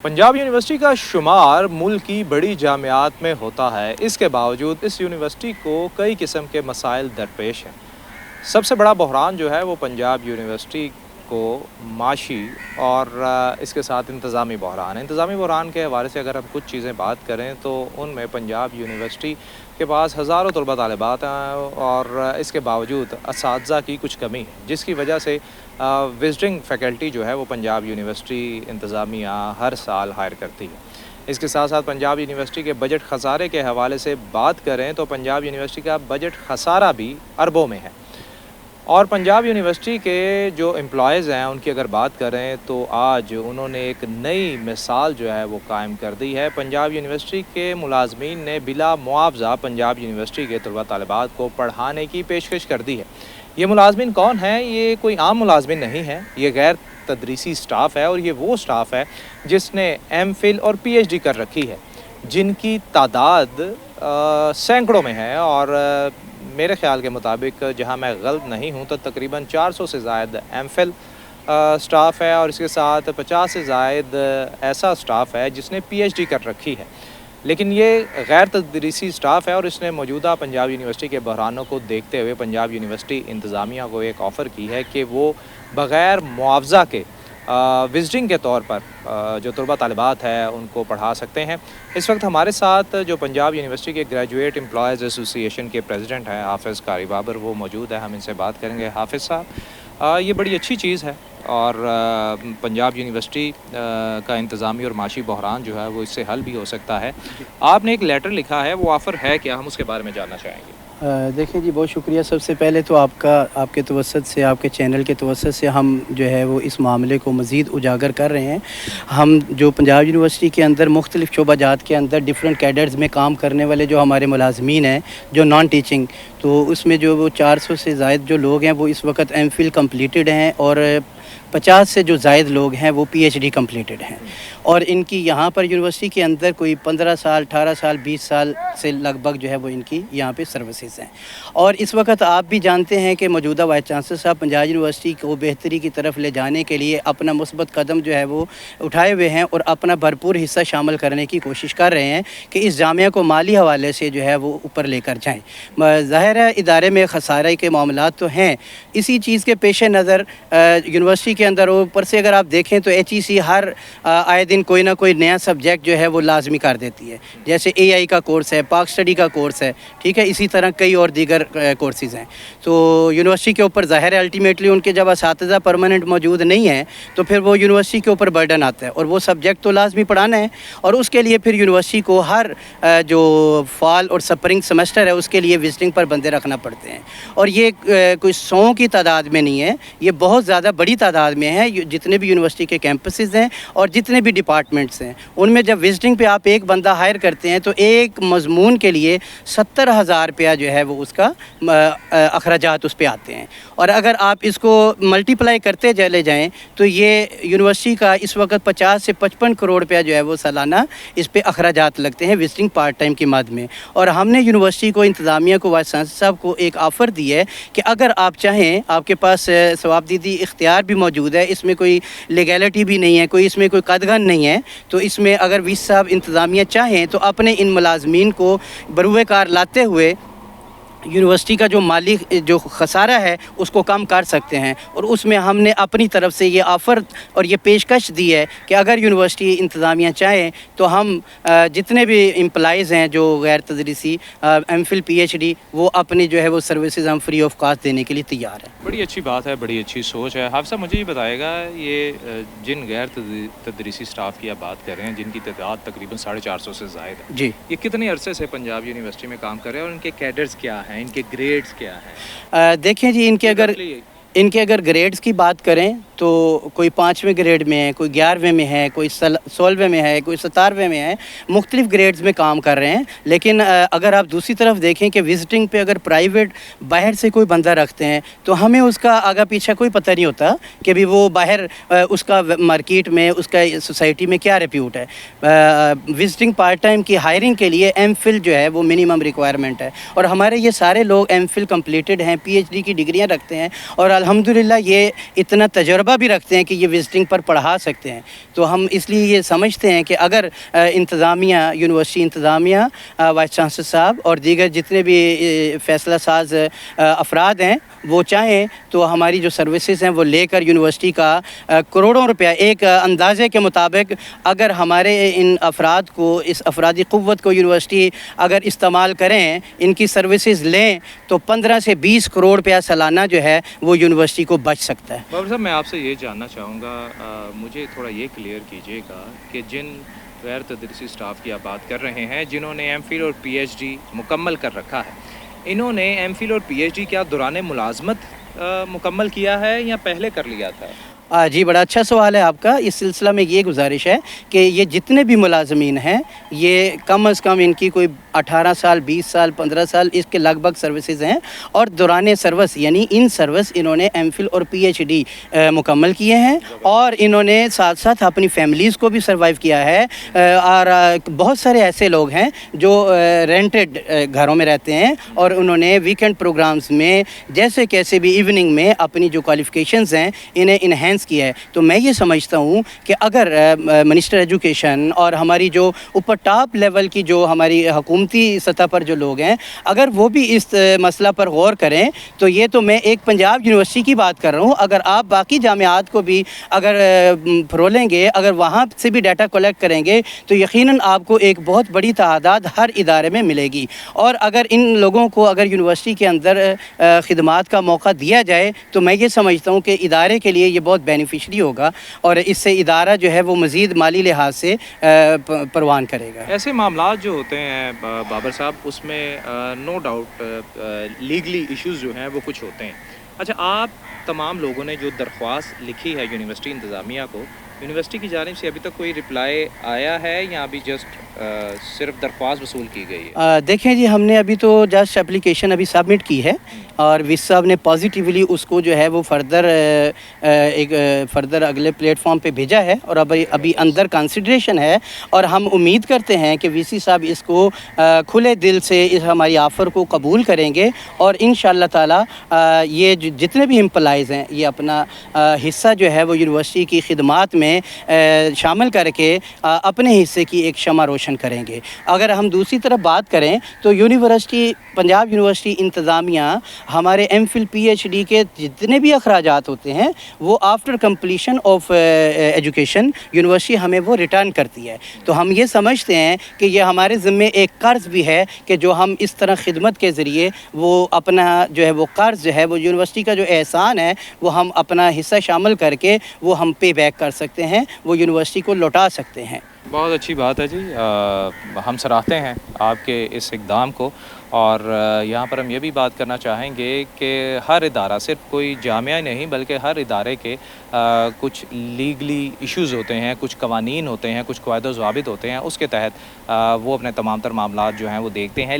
Punjab university का शुमार मुल्क की बड़ी जामियात में होता है। इसके बावजूद इस यूनिवर्सिटी को कई किस्म के मसाइल दरपेश हैं। सबसे बड़ा बहरान जो है वो पंजाब यूनिवर्सिटी को माशी और इसके साथ इंतज़ामी बहरान है। इंतज़ामी बहरान के हवाले से अगर हम कुछ चीज़ें बात करें तो उनमें पंजाब यूनिवर्सिटी के पास हज़ारों तलबा तालिबात हैं और इसके बावजूद असातिज़ा की कुछ कमी है, जिसकी वजह से विज़िटिंग फ़ैकल्टी जो है वो पंजाब यूनिवर्सिटी इंतज़ामिया हर साल हायर करती है। इसके साथ साथ पंजाब यूनिवर्सिटी के बजट खसारे के हवाले से बात करें तो पंजाब यूनिवर्सिटी का बजट खसारा भी अरबों में है। और पंजाब यूनिवर्सिटी के जो एम्प्लॉयज़ हैं उनकी अगर बात करें तो आज उन्होंने एक नई मिसाल जो है वो कायम कर दी है। पंजाब यूनिवर्सिटी के मुलाजमीन ने बिला मुआवजा पंजाब यूनिवर्सिटी के तलबा तालिबात को पढ़ाने की पेशकश कर दी है। ये मुलाजमीन कौन हैं? ये कोई आम मुलाजमीन नहीं है, ये गैर तदरीसी स्टाफ है और ये वो स्टाफ है जिसने एमफिल और पीएचडी कर रखी है, जिनकी तादाद सैकड़ों में है। और मेरे ख़्याल के मुताबिक, जहां मैं गलत नहीं हूं, तो तकरीबन 400 से ज़ायद एमफिल स्टाफ है और इसके साथ 50 से ज़ायद ऐसा स्टाफ है जिसने पीएचडी कर रखी है। लेकिन ये गैर तदरीसी स्टाफ है और इसने मौजूदा पंजाब यूनिवर्सिटी के बहरानों को देखते हुए पंजाब यूनिवर्सिटी इंतज़ामिया को एक ऑफ़र की है कि वो बग़ैर मुआवजा के विज़िटिंग के तौर पर जो तलबा तालिबात है उनको पढ़ा सकते हैं। इस वक्त हमारे साथ जो पंजाब यूनिवर्सिटी के ग्रेजुएट एम्प्लॉयज़ एसोसिएशन के प्रेसिडेंट हैं हाफिज़ कारी बाबर, वो मौजूद है। हम इनसे बात करेंगे। हाफिज़ साहब, ये बड़ी अच्छी चीज़ है और पंजाब यूनिवर्सिटी का इंतज़ामी और माशी बहरान जो है वो इससे हल भी हो सकता है। आपने एक लेटर लिखा है, वो ऑफ़र है क्या? हम उसके बारे में जानना चाहेंगे। देखिए जी, बहुत शुक्रिया। सबसे पहले तो आपके तवस्सुत से, आपके चैनल के तवस्सुत से हम जो है वो इस मामले को मज़ीद उजागर कर रहे हैं। हम जो पंजाब यूनिवर्सिटी के अंदर मुख्तलिफ़ शोबाजात के अंदर डिफरेंट कैडर्स में काम करने वाले जो हमारे मुलाजमीन हैं, जो नॉन टीचिंग, तो उसमें जो वो 400 से ज़ायद जो लोग हैं वो इस वक्त एमफिल कम्प्लीटेड हैं और 50 से जो ज़ायद लोग हैं वो पीएचडी कम्प्लीटेड हैं। और इनकी यहाँ पर यूनिवर्सिटी के अंदर कोई 15 साल, 18 साल, 20 साल से लगभग जो है वो इनकी यहाँ पे सर्विसेज हैं। और इस वक्त आप भी जानते हैं कि मौजूदा वाइस चांसलर साहब पंजाब यूनिवर्सिटी को बेहतरी की तरफ ले जाने के लिए अपना मुस्बत कदम जो है वो उठाए हुए हैं और अपना भरपूर हिस्सा शामिल करने की कोशिश कर रहे हैं कि इस जामिया को माली हवाले से जो है वो ऊपर लेकर जाएँ। ज़ाहिर है इदारे में खसारे के मामलात तो हैं, इसी चीज़ के पेश नज़र यूनिवर्सिटी के अंदर ऊपर से अगर आप देखें तो HEC हर आए दिन कोई ना कोई नया सब्जेक्ट जो है वो लाजमी कर देती है। जैसे AI का कोर्स है, पाक स्टडी का कोर्स है, ठीक है, इसी तरह कई और दीगर कोर्सेज़ हैं। तो यूनिवर्सिटी के ऊपर ज़ाहिर है अल्टीमेटली उनके जब असातिज़ा परमानेंट मौजूद नहीं है तो फिर वो यूनिवर्सिटी के ऊपर बर्डन आता है और वो सब्जेक्ट तो लाजमी पढ़ाना है। और उसके लिए फिर यूनिवर्सिटी को हर जो फॉल और स्प्रिंग सेमेस्टर है उसके लिए विजिटिंग पर बंदे रखना पड़ते हैं। और ये कोई 100 की तादाद में नहीं है, ये बहुत ज़्यादा बड़ी तादाद में है। जितने भी यूनिवर्सिटी के कैंपसेस हैं और जितने भी डिपार्टमेंट्स हैं उनमें जब विजिटिंग पे आप एक बंदा हायर करते हैं तो एक मजमून के लिए 70,000 रुपया जो है वो उसका अखराजात उस पर आते हैं। और अगर आप इसको मल्टीप्लाई करते चले जाएँ तो ये यूनिवर्सिटी का इस वक्त 50 से 55 करोड़ रुपया जो है वो सालाना इस पर अखराजात लगते हैं विजिटिंग पार्ट टाइम की मद में। और हमने यूनिवर्सिटी को, इंतज़ामिया को, वाइस चांसलर साहब को एक ऑफ़र दी है कि अगर आप चाहें, आपके पास सवाबदीदी इख्तियार भी मौजूद है, इसमें कोई लीगैलिटी भी नहीं है, कोई इसमें कोई कदगन नहीं है, तो इसमें अगर वीस साहब इंतज़ामिया चाहें तो अपने इन मुलाजमीन को बरूए कार लाते हुए यूनिवर्सिटी का जो माली जो खसारा है उसको कम कर सकते हैं। और उसमें हमने अपनी तरफ से ये ऑफ़र और ये पेशकश दी है कि अगर यूनिवर्सिटी इंतज़ामिया चाहे तो हम जितने भी एम्प्लॉइज़ हैं जो गैर तदरीसी एमफिल पीएचडी, वो अपनी जो है वो सर्विसेज हम फ्री ऑफ कॉस्ट देने के लिए तैयार हैं। बड़ी अच्छी बात है, बड़ी अच्छी सोच है। हाफिज़ साहब, मुझे ये बताएगा, ये जिन गैर तदरीसी स्टाफ की आप बात कर रहे हैं जिनकी तादाद तकरीबन 450 से ज़ायद है जी, ये कितने अरसे से पंजाब यूनिवर्सिटी में काम कर रहे हैं और इनके कैडर्स क्या हैं, इनके ग्रेड्स क्या हैं? देखें जी, इनके अगर ग्रेड्स की बात करें तो कोई 5वें ग्रेड में है, कोई 11वें में है, कोई 16वें में है, कोई 17वें में है, मुख्तलिफ ग्रेड्स में काम कर रहे हैं। लेकिन अगर आप दूसरी तरफ देखें कि विज़िटिंग पे अगर प्राइवेट बाहर से कोई बंदा रखते हैं तो हमें उसका आगा पीछा कोई पता नहीं होता कि भी वो बाहर उसका मार्केट में, उसका सोसाइटी में क्या रिप्यूट है। विज़िटिंग पार्ट टाइम की हायरिंग के लिए एमफिल जो है वो मिनिमम रिक्वायरमेंट है और हमारे ये सारे लोग एमफिल कम्प्लीटेड हैं, PhD की डिग्रियाँ रखते हैं और अल्हम्दुलिल्लाह ये इतना तजुर्बा तलबा भी रखते हैं कि ये विजिटिंग पर पढ़ा सकते हैं। तो हम इसलिए ये समझते हैं कि अगर इंतज़ामिया, यूनिवर्सिटी इंतज़ामिया, वाइस चांसलर साहब और दीगर जितने भी फ़ैसला साज अफराद हैं वो चाहें तो हमारी जो सर्विसेज हैं वो लेकर यूनिवर्सिटी का करोड़ों रुपया एक अंदाज़े के मुताबिक अगर हमारे इन अफराद को, इस अफरादी क़ुव्वत को यूनिवर्सिटी अगर इस्तेमाल करें, इनकी सर्विसेज लें तो 15 से 20 करोड़ रुपया सालाना जो है वो यूनिवर्सिटी को बच सकता है। बाबर साहब, मैं आपसे ये जानना चाहूँगा, मुझे थोड़ा ये क्लियर कीजिएगा कि जिन गैर तदरीसी स्टाफ की आप बात कर रहे हैं जिन्होंने एमफिल और पीएचडी मुकम्मल कर रखा है, इन्होंने एमफिल और पीएचडी क्या दौरान मुलाजमत मुकम्मल किया है या पहले कर लिया था? जी, बड़ा अच्छा सवाल है आपका। इस सिलसिला में ये गुजारिश है कि ये जितने भी मुलाजमीन हैं ये कम अज़ कम इनकी कोई 18 साल, 20 साल, 15 साल इसके लगभग सर्विसेज हैं और दौरान सर्विस यानी इन सर्विस इन्होंने एमफिल और पीएचडी मुकम्मल किए हैं और इन्होंने साथ साथ अपनी फैमिलीज़ को भी सर्वाइव किया है। और बहुत सारे ऐसे लोग हैं जो रेंटेड घरों में रहते हैं और उन्होंने वीकेंड प्रोग्राम्स में जैसे कैसे भी इवनिंग में अपनी जो क्वालिफ़िकेशंस हैं इन्हें इन्हेंस किया है। तो मैं ये समझता हूँ कि अगर मिनिस्टर एजुकेशन और हमारी जो ऊपर टॉप लेवल की जो हमारी हुकूमती सतह पर जो लोग हैं अगर वो भी इस मसला पर गौर करें तो ये तो मैं एक पंजाब यूनिवर्सिटी की बात कर रहा हूँ, अगर आप बाकी जामियात को भी अगर फरोलेंगे, अगर वहाँ से भी डाटा कलेक्ट करेंगे तो यकीनन आपको एक बहुत बड़ी तादाद हर इदारे में मिलेगी। और अगर इन लोगों को अगर यूनिवर्सिटी के अंदर खिदमात का मौका दिया जाए तो मैं ये समझता हूँ कि इदारे के लिए ये बहुत बेनिफिशरी होगा और इससे इदारा जो है वो मज़ीद माली लिहाज से परवान करेगा। ऐसे मामलात जो होते हैं बाबर साहब, उसमें नो डाउट लीगली इश्यूज़ जो हैं वो कुछ होते हैं। अच्छा, आप तमाम लोगों ने जो दरख्वास्त लिखी है यूनिवर्सिटी इंतज़ामिया को, यूनिवर्सिटी की जानिब से अभी तक कोई रिप्लाई आया है या अभी जस्ट सिर्फ दरख्वास्त वसूल की गई है? देखें जी, हमने अभी तो जस्ट एप्लीकेशन अभी सबमिट की है और विस साहब ने पॉजिटिवली उसको जो है वो फर्दर अगले प्लेटफॉर्म पे भेजा है और अभी अंदर कंसिडरेशन है और हम उम्मीद करते हैं कि वीसी साहब इसको खुले दिल से इस हमारी ऑफ़र को कबूल करेंगे और इंशाअल्लाह ताला ये जितने भी एम्प्लॉइज़ हैं ये अपना हिस्सा जो है वो यूनिवर्सिटी की खिदमात में शामिल करके अपने हिस्से की एक शमा रोशन करेंगे। अगर हम दूसरी तरफ बात करें तो यूनिवर्सिटी, पंजाब यूनिवर्सिटी इंतज़ामिया हमारे एमफिल पीएचडी के जितने भी अखराजात होते हैं वो after completion of education university हमें वो रिटर्न करती है। तो हम ये समझते हैं कि ये हमारे ज़िम्मे एक कर्ज़ भी है कि जो हम इस तरह खिदमत के ज़रिए वो अपना जो है वो कर्ज़ जो है वो यूनिवर्सिटी का जो एहसान है वो हम अपना हिस्सा शामिल करके वो हम पे बैक कर सकते हैं, वो यूनिवर्सिटी को लौटा सकते हैं। बहुत अच्छी बात है जी, हम सराहते हैं आपके इस इक़दाम को और यहाँ पर हम ये भी बात करना चाहेंगे कि हर इदारा, सिर्फ कोई जामिया नहीं बल्कि हर इदारे के कुछ लीगली इश्यूज़ होते हैं, कुछ कवानीन होते हैं, कुछ क़वायद व ज़वाबित होते हैं, उसके तहत वो अपने तमाम तर मामलात जो हैं वो देखते हैं।